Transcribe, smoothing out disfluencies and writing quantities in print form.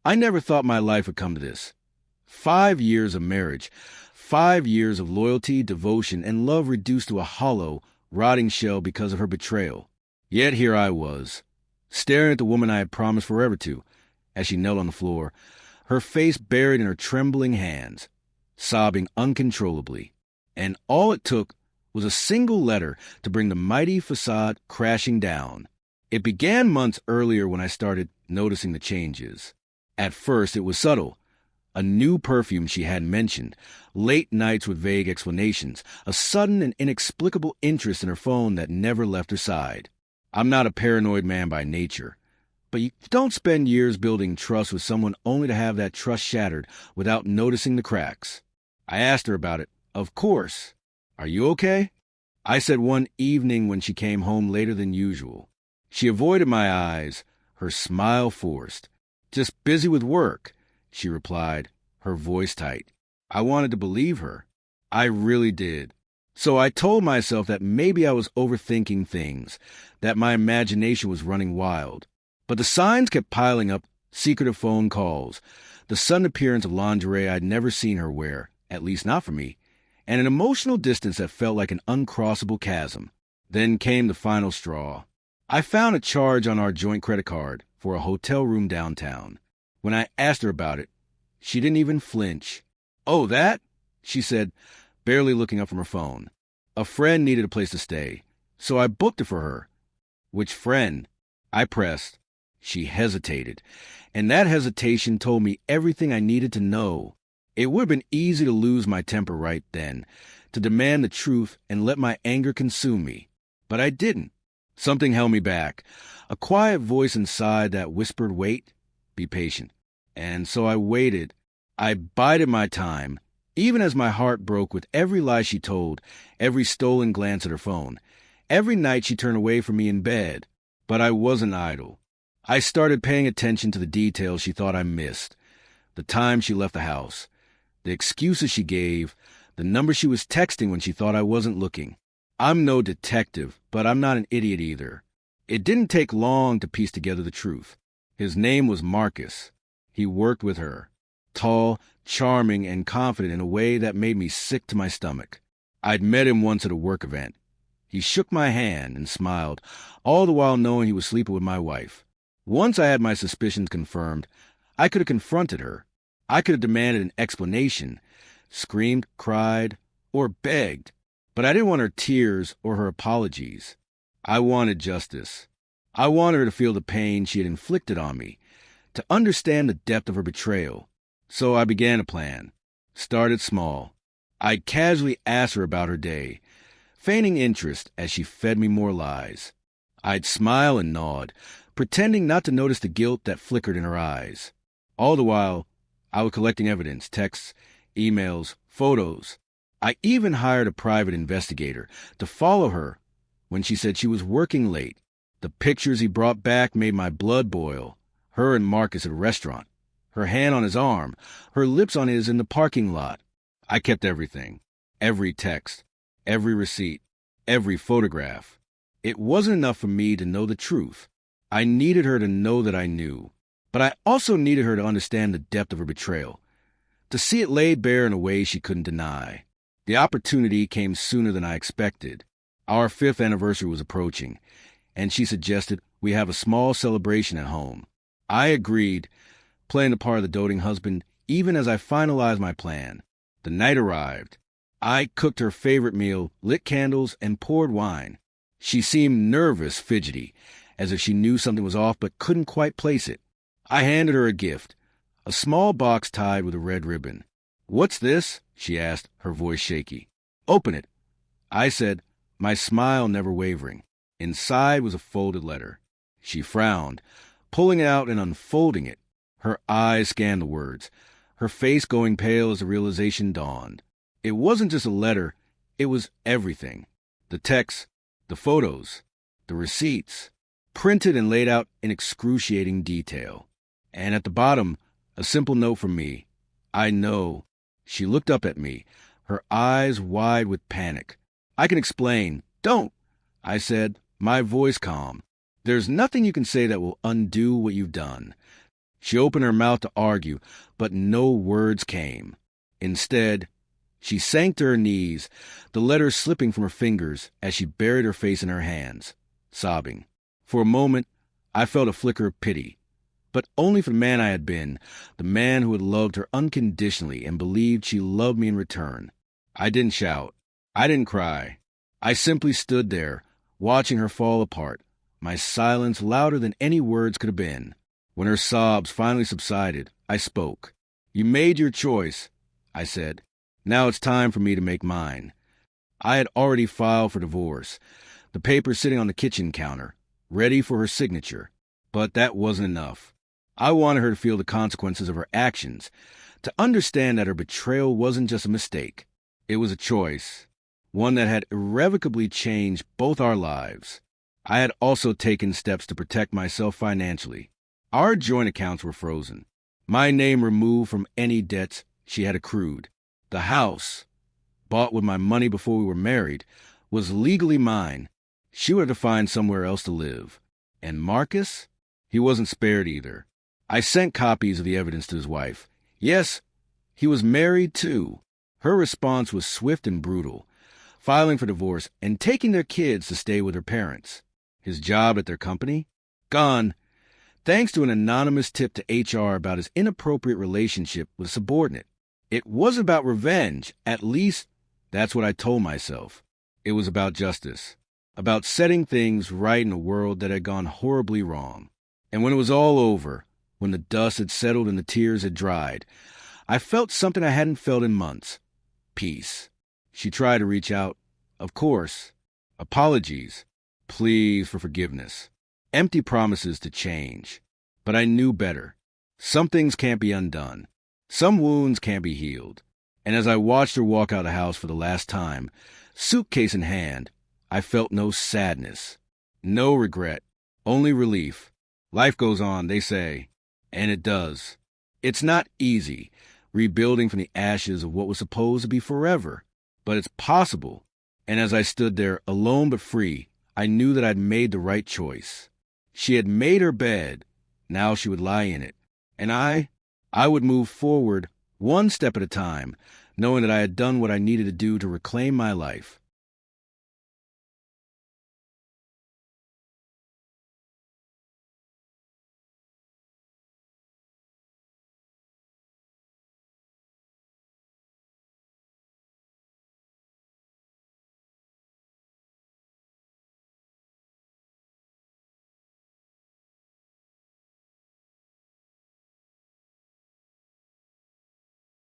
I never thought my life would come to this. 5 years of marriage, 5 years of loyalty, devotion, and love reduced to a hollow, rotting shell because of her betrayal. Yet here I was, staring at the woman I had promised forever to, as she knelt on the floor, her face buried in her trembling hands, sobbing uncontrollably. And all it took was a single letter to bring the mighty facade crashing down. It began months earlier when I started noticing the changes. At first, it was subtle. A new perfume she hadn't mentioned, late nights with vague explanations, a sudden and inexplicable interest in her phone that never left her side. I'm not a paranoid man by nature, but you don't spend years building trust with someone only to have that trust shattered without noticing the cracks. I asked her about it. Of course. Are you okay? I said one evening when she came home later than usual. She avoided my eyes, her smile forced. Just busy with work, she replied, her voice tight. I wanted to believe her. I really did. So I told myself that maybe I was overthinking things, that my imagination was running wild. But the signs kept piling up, secretive phone calls, the sudden appearance of lingerie I'd never seen her wear, at least not for me, and an emotional distance that felt like an uncrossable chasm. Then came the final straw. I found a charge on our joint credit card for a hotel room downtown. When I asked her about it, she didn't even flinch. "Oh, that?" she said, barely looking up from her phone. A friend needed a place to stay, so I booked it for her. Which friend? I pressed. She hesitated, and that hesitation told me everything I needed to know. It would have been easy to lose my temper right then, to demand the truth and let my anger consume me. But I didn't. Something held me back, a quiet voice inside that whispered, "Wait, be patient." And so I waited. I bided my time, even as my heart broke with every lie she told, every stolen glance at her phone, every night she turned away from me in bed. But I wasn't idle. I started paying attention to the details she thought I missed, the time she left the house, the excuses she gave, the number she was texting when she thought I wasn't looking. I'm no detective, but I'm not an idiot either. It didn't take long to piece together the truth. His name was Marcus. He worked with her, tall, charming, and confident in a way that made me sick to my stomach. I'd met him once at a work event. He shook my hand and smiled, all the while knowing he was sleeping with my wife. Once I had my suspicions confirmed, I could have confronted her. I could have demanded an explanation, screamed, cried, or begged. But I didn't want her tears or her apologies. I wanted justice. I wanted her to feel the pain she had inflicted on me, to understand the depth of her betrayal. So I began a plan. Started small. I casually asked her about her day, feigning interest as she fed me more lies. I'd smile and nod, pretending not to notice the guilt that flickered in her eyes. All the while, I was collecting evidence, texts, emails, photos. I even hired a private investigator to follow her when she said she was working late. The pictures he brought back made my blood boil. Her and Marcus at a restaurant, her hand on his arm, her lips on his in the parking lot. I kept everything, every text, every receipt, every photograph. It wasn't enough for me to know the truth. I needed her to know that I knew. But I also needed her to understand the depth of her betrayal, to see it laid bare in a way she couldn't deny. The opportunity came sooner than I expected. Our 5th anniversary was approaching, and she suggested we have a small celebration at home. I agreed, playing the part of the doting husband even as I finalized my plan. The night arrived. I cooked her favorite meal, lit candles, and poured wine. She seemed nervous, fidgety, as if she knew something was off but couldn't quite place it. I handed her a gift, a small box tied with a red ribbon. "What's this?" she asked, her voice shaky. "Open it," I said, my smile never wavering. Inside was a folded letter. She frowned, pulling it out and unfolding it. Her eyes scanned the words, her face going pale as the realization dawned. It wasn't just a letter, it was everything. The text, the photos, the receipts, printed and laid out in excruciating detail. And at the bottom, a simple note from me. "I know." She looked up at me, her eyes wide with panic. "I can explain." "Don't," I said, my voice calm. "There's nothing you can say that will undo what you've done. She opened her mouth to argue, but no words came. Instead, she sank to her knees, the letters slipping from her fingers as she buried her face in her hands, sobbing. For a moment, I felt a flicker of pity, but only for the man I had been, the man who had loved her unconditionally and believed she loved me in return. I didn't shout. I didn't cry. I simply stood there, watching her fall apart, my silence louder than any words could have been. When her sobs finally subsided, I spoke. "You made your choice," I said. "Now it's time for me to make mine." I had already filed for divorce, the papers sitting on the kitchen counter, ready for her signature. But that wasn't enough. I wanted her to feel the consequences of her actions, to understand that her betrayal wasn't just a mistake. It was a choice, one that had irrevocably changed both our lives. I had also taken steps to protect myself financially. Our joint accounts were frozen, my name removed from any debts she had accrued. The house, bought with my money before we were married, was legally mine. She would have to find somewhere else to live. And Marcus? He wasn't spared either. I sent copies of the evidence to his wife. Yes, he was married too. Her response was swift and brutal, filing for divorce and taking their kids to stay with their parents. His job at their company? Gone, thanks to an anonymous tip to HR about his inappropriate relationship with a subordinate. It wasn't about revenge, at least that's what I told myself. It was about justice, about setting things right in a world that had gone horribly wrong. And when it was all over, when the dust had settled and the tears had dried, I felt something I hadn't felt in months. Peace. She tried to reach out. Of course. Apologies. Pleas for forgiveness. Empty promises to change. But I knew better. Some things can't be undone. Some wounds can't be healed. And as I watched her walk out of the house for the last time, suitcase in hand, I felt no sadness, no regret, only relief. Life goes on, they say, and it does. It's not easy, rebuilding from the ashes of what was supposed to be forever, but it's possible. And as I stood there, alone but free, I knew that I'd made the right choice. She had made her bed. Now she would lie in it. And I would move forward one step at a time, knowing that I had done what I needed to do to reclaim my life.